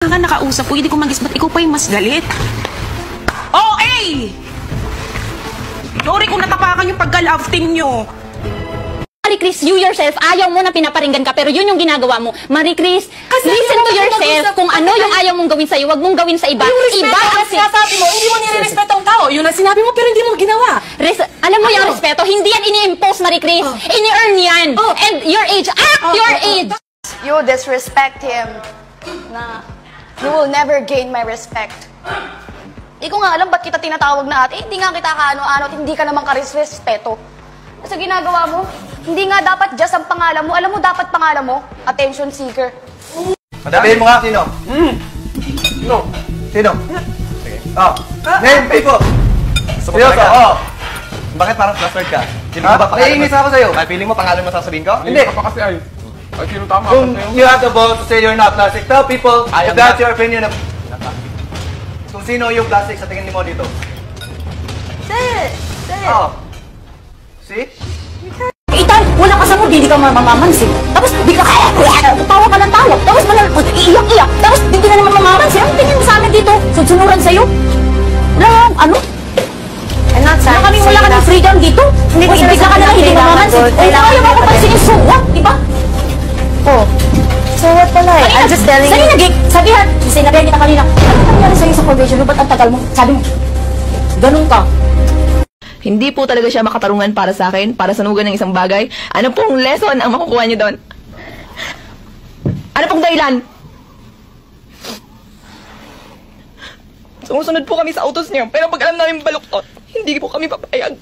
nga nakausap ko, hindi ko magis, ba't ikaw pa yung mas galit? Oh, eh! Sorry kung natapakan yung pagka-love team nyo. Marie Chris, you yourself, ayaw mo na pinaparinggan ka, pero yun yung ginagawa mo. Marie Chris, listen to yourself. Kung ano yung ayaw mong gawin sa'yo, wag mong gawin sa iba. Iba ang sinasabi mo, hindi mo nire-respeto ang tao. Yun ang sinabi mo, pero hindi mo ginawa. Alam mo yung respeto, hindi yan ini-impose, Marie Chris. Ini-earn yan. And your age, your age. You disrespect him. Na, you will never gain my respect. Di ko nga alam ba't kita tinatawag na ate. Hindi nga kita kaano-ano at hindi ka naman karespeto. Sa ginagawa mo, hindi nga dapat just ang pangalan mo. Alam mo, dapat pangalan mo, attention seeker. Sabihin mo nga, sino? No. Sino? Sige. Oh. Name, people. Seryoso, oh. Bakit parang flashword ka? Naiinis ako sa'yo. Feeling mo pangalan mo sasabihin ko? Hindi. Ako kasi ay sino tama Kung you have the balls to say you're not plastic, tell people if that's your opinion of... Kung sino yung plastic sa tingin mo dito. Say it. Oh. See? Itan, wala ka sa mood, hindi ka mamamansin. Tapos bigla ka, tawa ka ng tawa. Tapos iiyak-iyak. Tapos hindi na naman mamamansin. Ang tingin mo sa amin dito, sunsunuran sa'yo. Wala, ano? I'm not saying Wala ka ng freedom dito. Hindi ka na lang, hindi mamamansin. Ayaw mo ko pansinin, so what? Diba? Oh. So what pala eh? I'm just telling you. Sabihan, sinabihan kita kanina. Ano nangyari sa'yo sa probation? Ba't ang tagal mo? Sabi mo, ganun ka. Hindi po talaga siya makatarungan para sa akin, para sanugan ng isang bagay. Ano pong lesson ang makukuha niyo doon? Ano pong dahilan? Sumusunod po kami sa utos niyo, pero pag alam namin baluktot, hindi po kami papayag.